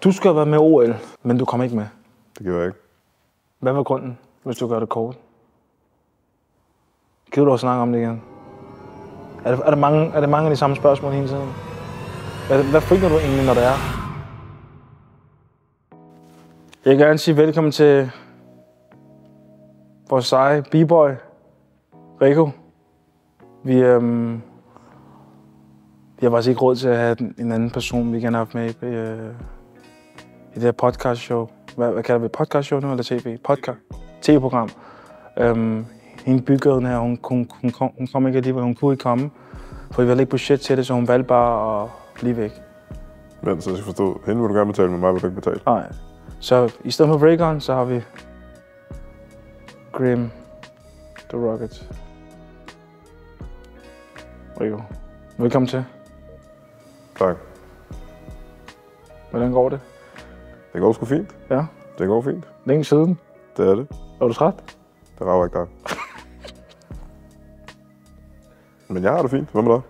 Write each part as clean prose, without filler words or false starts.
Du skal have været med i OL, men du kom ikke med. Det gjorde jeg ikke. Hvad var grunden, hvis du gør det kort? Gider du også snakke om det igen? Er det mange af de samme spørgsmål hele tiden? Hvad frygter du egentlig, når det er? Jeg vil gerne sige velkommen til vores seje b-boy, Rico. Vi har faktisk ikke råd til at have en anden person, vi gerne har haft med i det her podcastshow. Hvad kalder vi podcastshow nu, eller tv? TV-program. Hende byggeren her, hun kom ikke alligevel, hun kunne ikke komme. For vi havde ikke budget til det, så hun valgte bare at blive væk. Men så skal jeg forstå, hende vil du gerne betale, med mig vil du ikke betale. Nej. Så i stedet for Raygon, så har vi Grim The Rocket. Rico, velkommen til. Tak. Hvordan går det? Det går sgu fint. Ja. Det går fint. Længe siden. Det er det. Er du træt? Det rager ikke dig. Men jeg har det fint. Hvad med dig?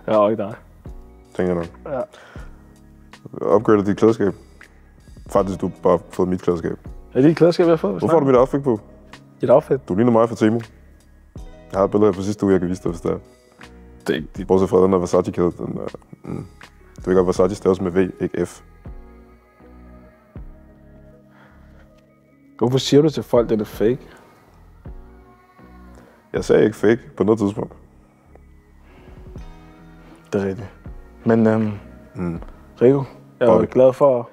Jeg har ikke dig. Tænker jeg nok. Ja. Upgrader dit klædeskab. Faktisk, du har bare fået mit klædeskab. Er det et klædeskab, jeg har fået? Hvorfor har du mit outfit på? Dit outfit? Du ligner mig fra Temu. Jeg har et billede her fra sidste uge, jeg kan vise dig, hvis det er. Det er ikke Bortset fra den der Versace-kæde. Du ved godt, Versace staves med V, ikke F. Hvorfor siger du til folk, det er fake? Jeg sagde ikke fake på noget tidspunkt. Det er rigtigt. Men Rico, jeg er glad for, at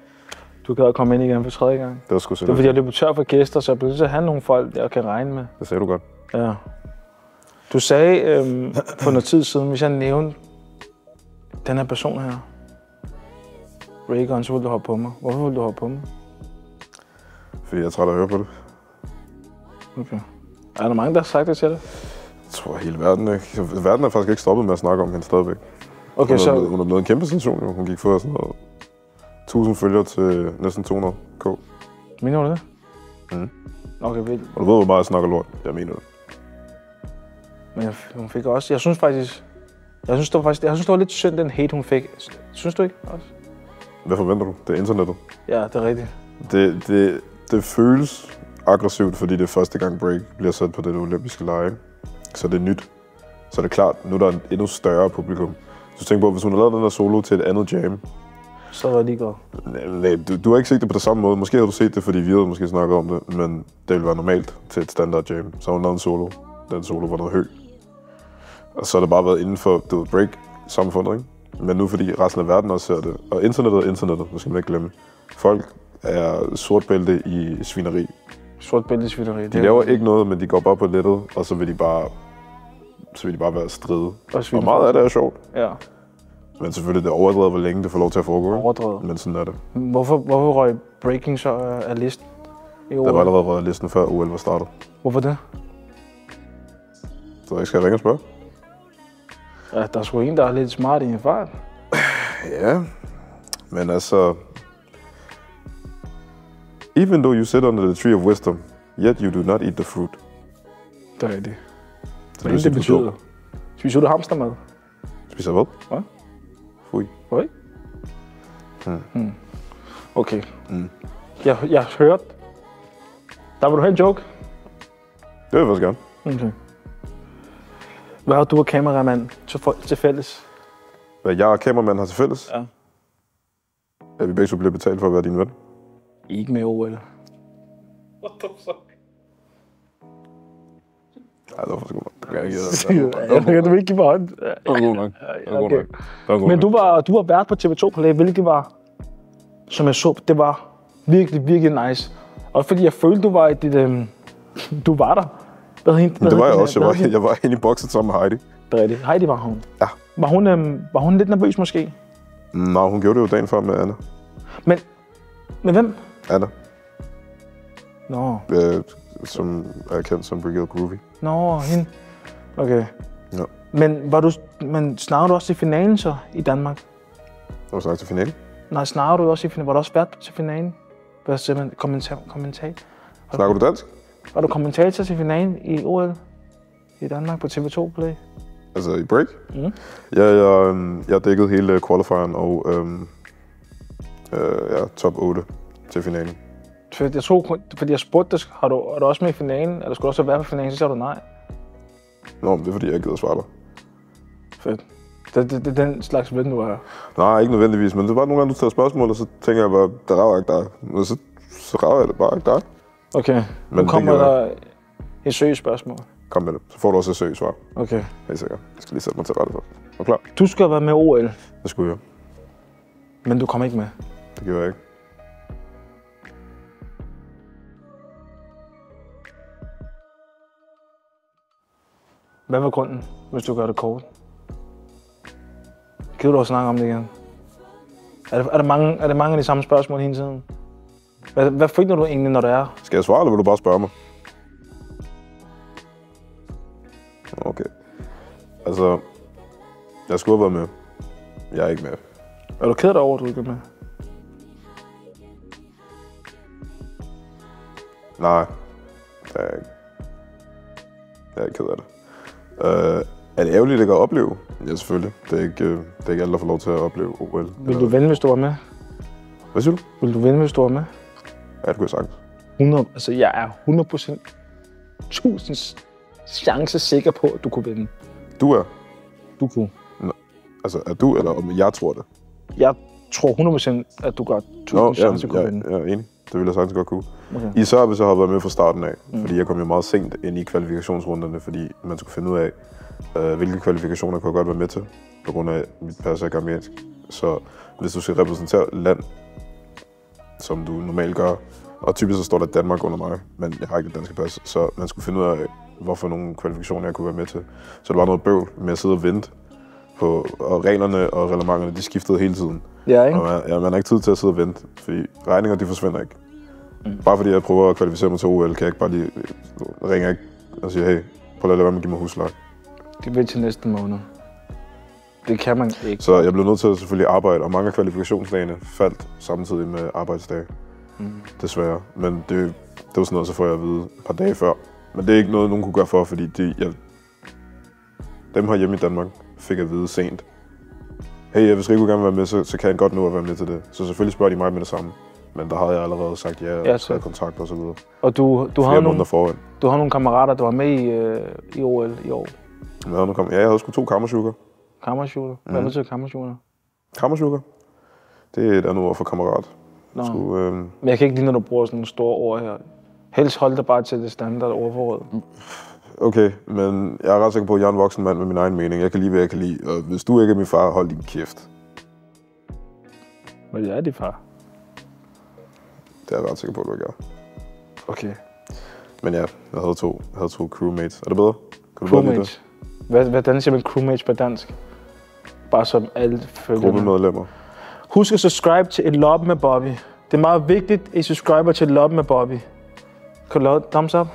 du gad at komme ind igen for tredje gang. Det var sgu Det er fordi, jeg løber tør for gæster, så jeg bliver nødt til at have nogle folk, jeg kan regne med. Det sagde du godt. Ja. Du sagde for noget tid siden, hvis jeg nævnte den her person her, Raygon, så ville du hoppe på mig. Hvorfor ville du hoppe på mig? Fordi jeg er træt af at høre på det. Okay. Er der mange, der har sagt det til dig? Jeg tror hele verden ikke. Verden er faktisk ikke stoppet med at snakke om hende stadigvæk. Okay, hun er blevet en kæmpe sensation, jo. Hun gik fra sådan noget 1000 følgere til næsten 200k. Mener du det? Mhm. Okay, vildt. Og du ved, hvor meget jeg snakker lort. Jeg mener det. Men hun fik også, jeg synes det var lidt synd, den hate, hun fik. Synes du ikke også? Hvad forventer du? Det er internettet. Ja, det er rigtigt. Det føles aggressivt, fordi det er første gang break bliver sat på det olympiske lege. Så det er nyt. Så det er klart, nu er der en endnu større publikum. Så tænk på, hvis hun har lavet den der solo til et andet jam. Så var det lige godt. Nej, du har ikke set det på den samme måde. Måske har du set det, fordi vi havde måske snakket om det, men det ville være normalt til et standard jam. Så har hun lavet en solo. Den solo var noget høj. Og så har det bare været inden for break-samfundet, ikke? Men nu fordi resten af verden også ser det. Og internettet, det skal man ikke glemme. Folk er sortbælte i svineri. Sortbælte i svineri. De laver ikke noget, men de går bare på nettet, og så vil de bare være stride. Og meget af det er sjovt. Ja. Men selvfølgelig det er overdrevet, hvor længe det får lov til at foregå. Overdrevet. Men sådan er det. Hvorfor røg breaking så af listen i OL? Der var allerede røget listen før OL var startet. Hvorfor det? Så jeg skal ringe og spørge. Ja, der er sgu en, der er lidt smart i en fart. Ja, men altså... Even though you sit under the tree of wisdom, yet you do not eat the fruit. Det er rigtigt. Så Hvad det betyder? Spiser du hamstermad? Spiser hvad? Hvad? Fui. Oi? Okay. Jeg har hørt... Der vil du have en joke? Det vil jeg faktisk gerne. Okay. Hvad har du og kameramand til fælles? Hvad jeg og kameramanden har til fælles? Ja. At vi begge så bliver betalt for at være din ven. Ikke med OL. Ej, det var for sgu meget. Det kan jeg ikke Jeg kan ikke give mig hånd. Det var god nok. Men du var vært på TV2 Play, hvilket var, som jeg så, det var virkelig, virkelig nice. Og fordi jeg følte, du var i dit, du var der. Det var jeg også. Jeg var inde i bokset sammen med Heidi. Det er rigtigt. Heidi var hun. Ja. Var hun lidt nervøs måske? Nej, hun gjorde det jo dagen før med Anna. Men hvem? Anna. Nå. Som er kendt som Brigitte Groovy. Nå, hende. Okay. Ja. Men snakker du også til finalen så i Danmark? Har du sagt til finalen? Nej, snakker du også i finalen? Var du også vært til finalen? Hvad siger man? Kommentator? Snakker du dansk? Var du kommentator til finalen i OL i Danmark på TV2 Play? Altså i break? Mm. Ja, jeg dækkede hele qualifieren og Ja, top 8 til finalen. Jeg tror, fordi jeg spurgte dig, er du også med i finalen? Eller skulle du også være med i finalen? Så sagde du nej. Nå, men det er fordi, jeg ikke gider svare dig. Fedt. Det er den slags ven, du er. Nej, ikke nødvendigvis, men det er bare nogle gange, du tager spørgsmål, og så tænker jeg bare, der rager ikke dig. Og så rager jeg det bare ikke dig. Okay, nu kommer der et seriøst spørgsmål. Kom med det, så får du også et seriøst svar. Okay. Helt sikkert. Jeg skal lige sætte mig til rette for. Er du klar? Du skal være med i OL. Det skulle jeg. Men du kommer ikke med. Det gjorde jeg ikke. Hvad var grunden, hvis du gør det kort? Gider du også snakke om det igen? Er det mange af de samme spørgsmål hele tiden? Hvad frygter du egentlig, når det er? Skal jeg svare, eller vil du bare spørge mig? Okay. Altså, jeg skulle have været med. Jeg er ikke med. Er du ked af dig over, at du ikke er med? Nej, det er jeg ikke. Jeg er ikke ked af det. Er det ærgerligt, at jeg kan opleve? Ja, selvfølgelig. Det er ikke alle, der får lov til at opleve OL. Vil du vinde, hvis du var med? Hvad siger du? Vil du vinde, hvis du var med? Ja, det kunne jeg sagt. 100. Altså, jeg er 100% 1000 chance sikker på, at du kunne vinde. Du er? Du kunne. Nå, altså, er du, eller om jeg tror det? Jeg tror 100%, at du godt 1000 chance kunne vinde. Jeg er enig. Det ville jeg sagtens godt kunne. Okay. Især hvis jeg havde været med fra starten af. Fordi jeg kom jo meget sent ind i kvalifikationsrunderne, fordi man skulle finde ud af, hvilke kvalifikationer kunne jeg godt være med til, på grund af mit pas er gambiansk. Så hvis du skal repræsentere land, som du normalt gør, og typisk så står der Danmark under mig, men jeg har ikke det danske pas, så man skulle finde ud af, hvorfor nogle kvalifikationer jeg kunne være med til. Så det var noget bøvl med at sidde og vente på, og reglerne og reglementerne, de skiftede hele tiden. Ja, ikke? Og man har ikke tid til at sidde og vente, fordi regninger, de forsvinder ikke. Bare fordi jeg prøver at kvalificere mig til OL, kan jeg ikke bare lige ringe ikke og sige, hey, prøv at lade være med at give mig husleje. Det vil til næste måned. Det kan man ikke. Så jeg blev nødt til at selvfølgelig arbejde, og mange af kvalifikationsdagene faldt samtidig med arbejdsdage. Desværre. Men det var sådan noget, så får jeg at vide et par dage før. Men det er ikke noget, nogen kunne gøre for, fordi dem her hjemme i Danmark fik at vide sent. Hey, hvis Rico gerne vil være med, så kan jeg godt nå at være med til det. Så selvfølgelig spørger de mig med det samme. Men der havde jeg allerede sagt ja, og taget kontakt og så videre. Og du har nogle kammerater, der var med i OL i år? Jeg havde sgu 2 kammersugar. Kammersugar? Hvad betyder kammersugar? Kammersugar? Det er et andet ord for kammerat. Men jeg kan ikke lide, når du bruger sådan nogle store ord her. Helst hold dig bare til det standard ordforråd. Okay, men jeg er ret sikker på, at jeg er en voksen mand med min egen mening. Jeg kan lide, hvad jeg kan lide. Og hvis du ikke er min far, hold din kæft. Men jeg er din far. Det er jeg ret sikker på, at du ikke er. Okay. Men ja, jeg havde to crewmates. Er det bedre? Kan du crewmates? Hvordan siger man crewmates på dansk? Bare som alle følgende. Gruppemedlemmer. Husk at subscribe til Et Loppe med Bobby. Det er meget vigtigt, at I subscriber til Et Loppe med Bobby. Kan du lave et thumbs up?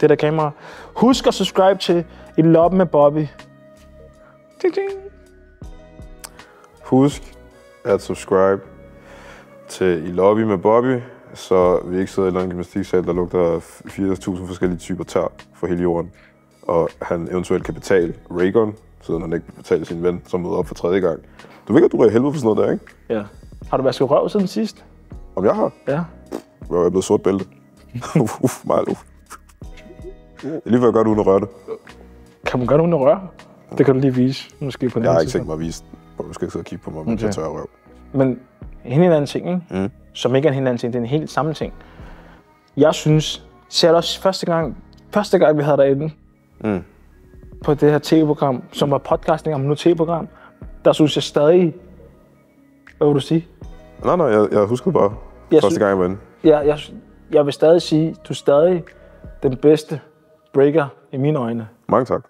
Det der kamera. Husk at subscribe til Et Loppe med Bobby. Ding, ding. Husk at subscribe til I Lobby med Bobby, så vi ikke sidder i en eller anden gymnastiksal, der lugter 80.000 forskellige typer tør for hele jorden. Og han eventuelt kan betale Raygon, siden han ikke betaler sin ven, som møder op for 3. gang. Du ved godt, du er i helvede for sådan noget der, ikke? Ja. Har du vasket røv siden sidst? Om jeg har? Ja. Jeg er blevet sort bælte. Meget Det er lige før jeg gør det uden at røre det. Kan man gøre det uden at røre? Det kan du lige vise, måske på den. Jeg har ikke tænkt mig at vise, hvor du skal ikke sidde og kigge på mig, mens jeg tørrer røv. Men en helt anden ting, ikke? Som ikke er en helt anden ting, det er en helt samme ting. Jeg synes, ser du også første gang vi havde derinde, på det her tv-program, som var podcasting om nu tv-program, der synes jeg stadig, hvad vil du sige? Nej, jeg husker bare første gang jeg var inde. Jeg vil stadig sige, du er stadig den bedste breaker i mine øjne. Mange tak.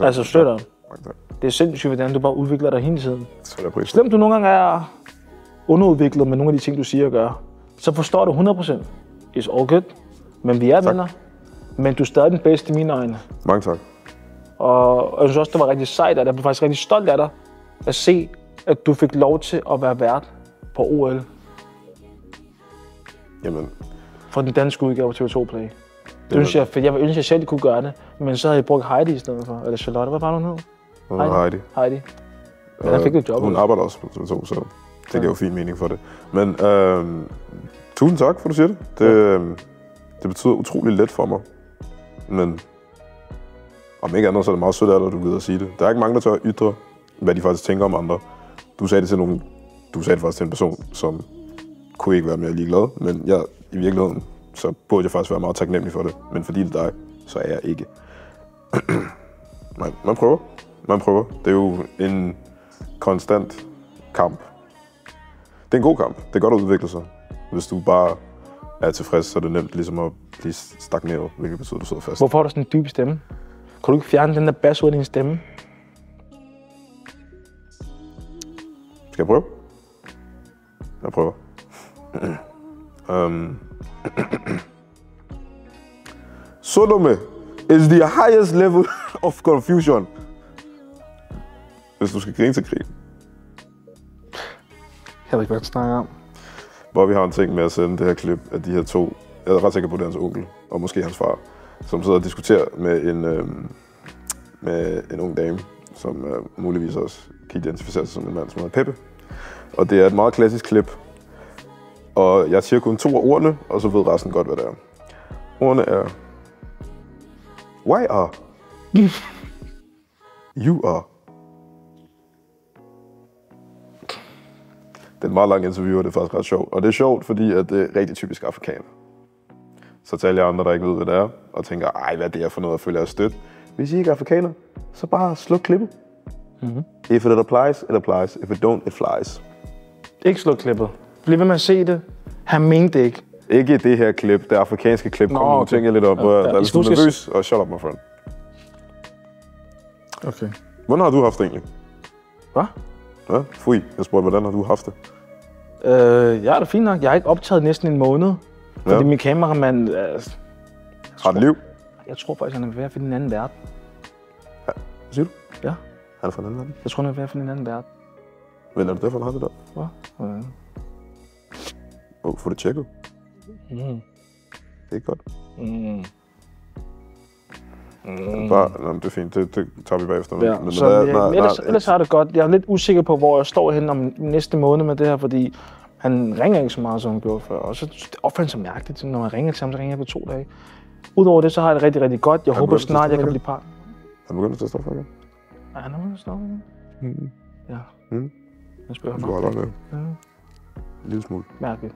Altså støtter. Mange tak. Det er sindssygt, hvordan du bare udvikler dig hele tiden. Selvom du nogle gange er underudviklet med nogle af de ting, du siger og gør, så forstår du 100%. It's all good. Men vi er venner. Men du er stadig den bedste i mine øjne. Mange tak. Og jeg synes også, det var rigtig sejt, at jeg blev faktisk rigtig stolt af dig at se, at du fik lov til at være vært på OL. Jamen. For den danske udgave af TV2 Play. Det synes jeg, for jeg ville ønske, at jeg selv kunne gøre det, men så havde jeg brugt Heidi i stedet for. Eller Charlotte, hvad var hun hed? Heidi. Heidi. Ja, der fik du et job. Hun arbejder også på TV2, så Det giver jo fin mening for det. Men tusind tak, for du siger det. Det betyder utrolig let for mig. Men om ikke andet, så er det meget sødt af dig, at du gider at sige det. Der er ikke mange, der tør at ytre, hvad de faktisk tænker om andre. Du sagde det faktisk til en person, som kunne ikke være mere ligeglad. Men i virkeligheden, så burde jeg faktisk være meget taknemmelig for det. Men fordi det er dig, så er jeg ikke. Man prøver. Det er jo en konstant kamp. Det er en god kamp. Det er godt at udvikle sig. Hvis du bare er tilfreds, så er det nemt ligesom at blive stagneret, hvilket betyder, at du sidder fast. Hvorfor har du sådan en dyb stemme? Kan du ikke fjerne den der bas ud af din stemme? Skal jeg prøve? Jeg prøver. Sodome is the highest level of confusion. Hvis du skal grine til krig. Jeg ved ikke, hvad du snakker om. Bobby har en ting med at sende det her klip af de her to. Jeg er ret sikker på, det er hans onkel, og måske hans far, som sidder og diskuterer med en ung dame, som muligvis også kan identificere sig som en mand, som hedder Peppe. Og det er et meget klassisk klip. Og jeg siger kun 2 af ordene, og så ved resten godt, hvad det er. Ordene er... Why are? You are. Det er et meget langt interview, og det er faktisk ret sjovt. Og det er sjovt, fordi at det er rigtig typisk afrikaner. Så taler jeg andre, der ikke ved, hvad det er, og tænker, ej, hvad er det her for noget at føle jer stødt? Hvis I ikke er afrikaner, så bare sluk klippet. Mm-hmm. If it applies, it applies. If it don't, it flies. Ikke sluk klippet. Bliv ved med at se det. Han mente det ikke. Ikke det her klip, det afrikanske klip. Kom nu, tænker lidt op. Hvis du er nervøs, og shut up, my friend. Okay. Hvordan har du haft det egentlig? Hvad? Ja, fui. Jeg spurgte, hvordan har du haft det? Jeg er da fint nok. Jeg har ikke optaget næsten en måned. Fordi min kameramand... har et liv? Jeg tror faktisk, han er ved at finde en anden verden. Ja. Hvad siger du? Ja. Han er fra en anden verden? Jeg tror, han er ved at finde en anden verden. Men er det derfor, han har det der? Hvad? Få det tjekket. Mm. Det er ikke godt. Mm. Bare, det er fint, det tager vi bagefter. Ja, ellers har det godt. Jeg er lidt usikker på, hvor jeg står henne om næste måned med det her, fordi han ringer ikke så meget, som han gjorde før. Og så det opfandt sig mærkeligt, når man ringer til ham, så ringer jeg på 2 dage. Udover det, så har jeg det rigtig, rigtig godt. Jeg håber snart, jeg kan blive part. Han begynder til at stoppe igen? Ja, han er begyndt at stoppe igen. Ja. Jeg spørger ham. Du har langt med. En lille smule. Mærkeligt.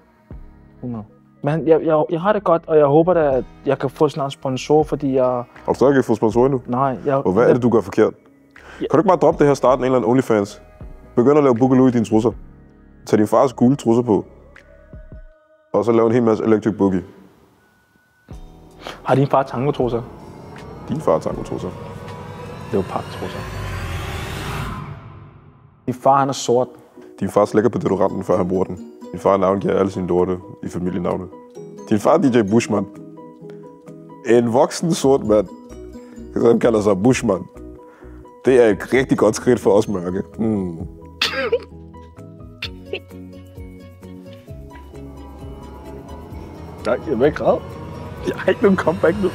100. Men jeg har det godt, og jeg håber da, at jeg kan få snart sponsorer, fordi jeg... Har du stadig ikke fået sponsorer endnu? Nej, og hvad er det, du gør forkert? Kan du ikke bare droppe det her starten en eller anden OnlyFans? Begynd at lave boogaloo i dine trusser. Tag din fars gule trusser på. Og så lave en hel masse electric boogie. Har din far tangotrusser? Din far har tangotrusser. Leopardtrusser. Din far, han er sort. Din far slækker på deodoranten, før han bruger den. Din far navngiver alle sine dorte i familienavne. Din far er DJ Bushman. En voksen sort mand, som kalder sig Bushman. Det er et rigtig godt skridt for os mørke. Nej, jeg vil ikke græde. Jeg har ikke nogen comeback nu.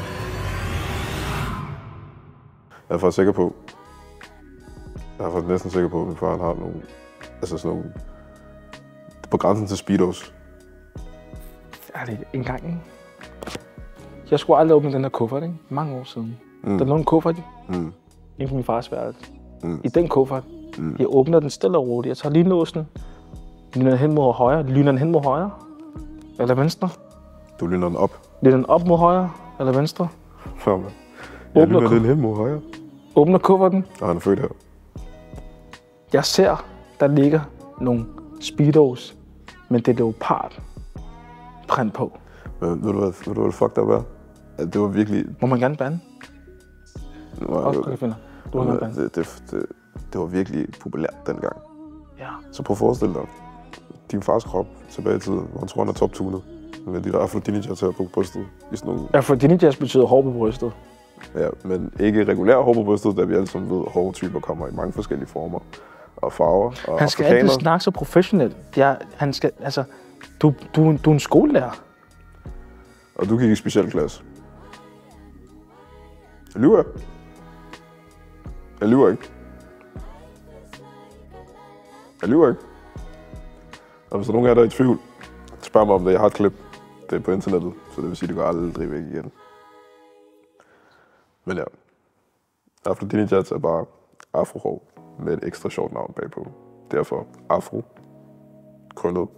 Jeg er faktisk sikker på, næsten sikker på, at min far har nogle, altså sådan nogle, på grænsen til speedos. Er det en gang, ikke? Jeg skulle aldrig åbne den her kuffert, ikke? Mange år siden. Der lå en kuffert inden for min fars værelse. I den kuffert. Jeg åbner den stille og roligt. Jeg tager lige låsen. Lyner den hen mod højre. Lyner den hen mod højre. Eller venstre. Du lyner den op. Lyner den op mod højre. Eller venstre. Ja, man. Jeg lyner den hen mod højre. Åbner kufferten. Og han er født her. Jeg ser, der ligger nogle speedos, men det er leopard print på. Men ved du hvad fucked up er? At det var virkelig... Må man gerne bande? Du må gerne bande. Det var virkelig populært dengang. Ja. Så prøv at forestille dig din fars krop tilbage i tiden, hvor han tror, han er top-tunet. Med de der afrodinijers her på brystet. Afrodinijers betyder hår på brystet. Ja, men ikke regulær hår på brystet, da vi alle sammen ved, at hårtyper kommer i mange forskellige former og farver. Og han skal altid snakke så professionelt. Han skal, altså, du er en skolelærer. Og du gik i specialklasse. Jeg lyver ikke. Jeg lyver ikke. Og hvis der er nogen af jer, der er i tvivl, spørg mig om det. Jeg har et klip. Det er på internettet, så det vil sige, at det går aldrig væk igen. Men ja, Afrodini Jazz er bare afrohår med et ekstra sjovt navn bagpå. Derfor afro, krøllet.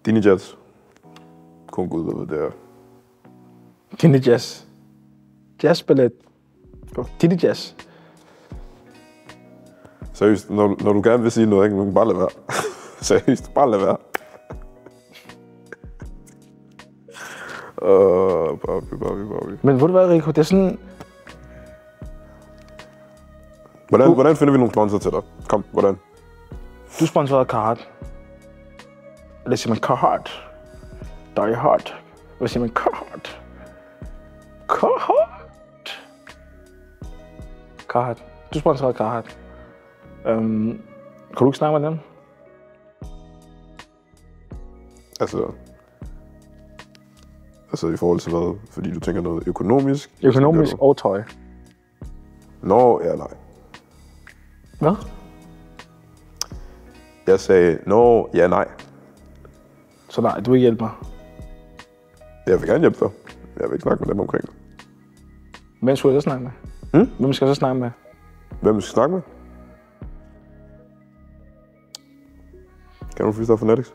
Dini Jazz. Kun Gud ved, hvad det er. Dini Jazz. Jazzballet. Dini Jazz. Seriøst, når du gerne vil sige noget, ikke? Du kan bare lade være. Seriøst, bare lade være. Bobby. Men ved du hvad, Rico? Det er sådan... Hvordan finder vi nogle sponsor til dig? Kom, hvordan? Du er sponsoreret af Carhartt. Eller siger man Carhartt? Die Hard. Hvad siger man? Carhartt. Carhartt. Du er sponsoreret af Carhartt. Kan du ikke snakke med dem? Altså i forhold til hvad? Fordi du tænker noget økonomisk? Økonomisk og tøj. Nå, ja, nej. Hvad? Jeg sagde, nå, ja, nej. Så nej, du vil hjælpe mig. Jeg vil gerne hjælpe dig. Jeg vil ikke snakke med dem omkring det. Hvem skulle jeg så snakke med? Hvem skal jeg så snakke med? Hvem vi skal snakke med? Kan du Freestyle Fanatics?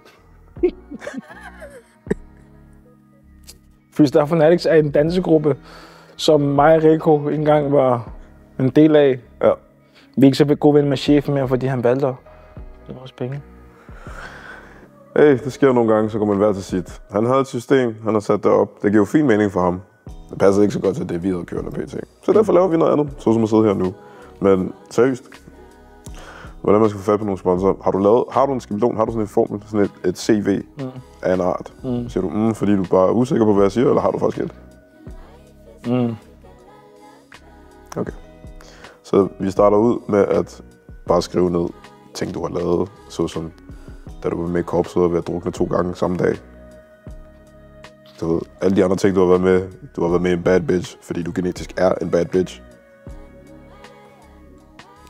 Freestyle Fanatics er en dansegruppe, som mig og Rico engang var en del af. Ja. Vi er ikke så gode ven med chefen mere, fordi han valgte at give vores penge. Hey, det sker nogle gange, så går man hver til sit. Han havde et system, han har sat det op. Det giver jo fin mening for ham. Det passer ikke så godt til det, vi havde kørt af PT. Så derfor laver vi noget andet, så som at sidde her nu. Men seriøst, hvordan man skal få fat på nogle sponsorer. Har du en skabelon, har du sådan en formel, sådan et CV af en art? Siger du, fordi du bare er usikker på, hvad jeg siger, eller har du faktisk et? Okay. Så vi starter ud med at bare skrive ned ting, du har lavet, såsom da du var med i korpset og ved at drukne 2 gange samme dag. Du ved, alle de andre ting, du har været med. Du har været med i en bad bitch, fordi du genetisk er en bad bitch.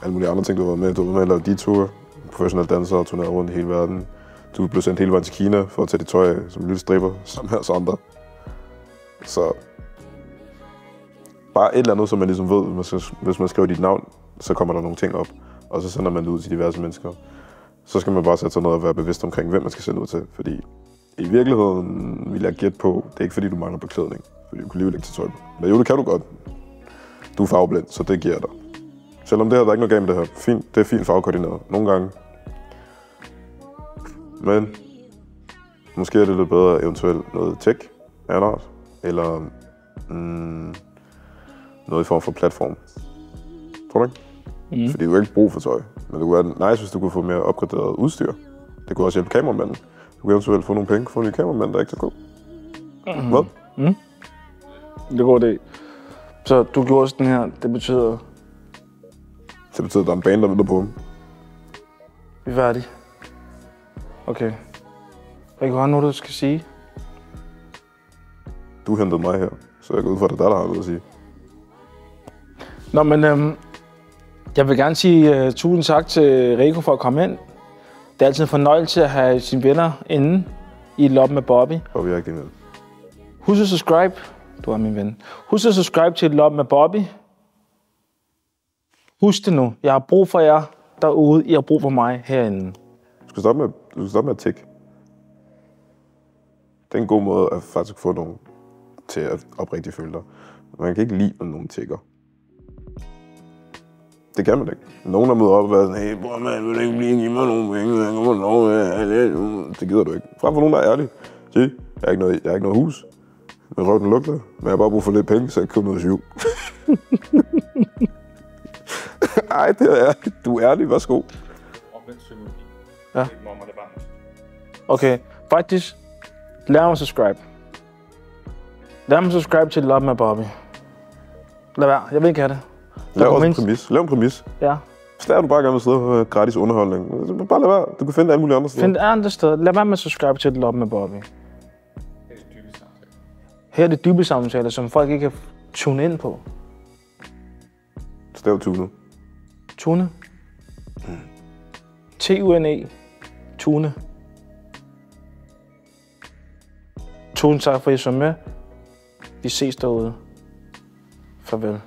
Alle mulige andre ting, du har været med. Du har været med at lave de-ture, professionelle dansere og turneret rundt i hele verden. Du blev sendt hele vejen til Kina for at tage dit tøj af som lille stripper, som her og andre. Så bare et eller andet, som man ligesom ved, hvis man skriver dit navn, så kommer der nogle ting op, og så sender man det ud til diverse mennesker. Så skal man bare sætte sig ned og være bevidst omkring, hvem man skal sende ud til. Fordi i virkeligheden vil jeg gætte på, det er ikke fordi, du mangler beklædning. Fordi du kan alligevel ikke til tøj på. Men jo, det kan du godt. Du er farveblind, så det giver jeg dig. Selvom det her, der er ikke noget galt med det her. Fint, det er fint farvekoordineret. Nogle gange. Men måske er det lidt bedre eventuelt noget tech, eller noget i form for platform. Tror du ikke? Fordi du har ikke brug for tøj. Men det kunne være nice, hvis du kunne få mere opgraderet udstyr. Det kunne også hjælpe kameramanden. Du kunne eventuelt få nogle penge for en ny kameramand, der er ikke så god. Hvad? Det går det. Så du gjorde sådan her, det betyder... Det betyder, at der er en bane, der venter på ham. Vi er færdige. Okay. Rico, har noget, du skal sige? Du hentede mig her, så jeg går ud fra, at det er der har noget at sige. Nå, men jeg vil gerne sige tusind tak til Rico for at komme ind. Det er altid en fornøjelse at have sine venner inde i Lop med Bobby. Og vi er ikke det med. Husk at subscribe. Du er min ven. Husk at subscribe til Lop med Bobby. Husk det nu. Jeg har brug for jer derude. I har brug for mig herinde. Du skal stoppe med at tikke. Det er en god måde at faktisk få nogen til at oprigtigt føle dig. Man kan ikke lide, når nogen tikker. Det kan man ikke. Nogen der møder op og være sådan, hey, bror man, vil du ikke blive give mig nogle penge? Det gider du ikke. Frem for nogen, der er ærlig. Sig, jeg har ikke noget hus. Min røv den lugter, men jeg har bare brug for lidt penge, så jeg kan købe noget syv. Ej, det er ærligt. Du er ærlig, værsgo. Ja. Okay, faktisk, lad mig subscribe. Lad mig subscribe til Lop med Bobby. Lad være, jeg vil ikke have det. Lav en præmis. Ja. Hvis der er du bare gerne vil sidde og gratis underholdning, så bare lad være. Du kan finde alle mulige andre steder. Find andre steder. Lad være med at subscribe til Lop med Bobby. Her er det dybe samtaler, som folk ikke kan tune ind på. Stav tune. Tune. T-U-N-E. Tune. Tusind tak, for at I så med. Vi ses derude. Farvel.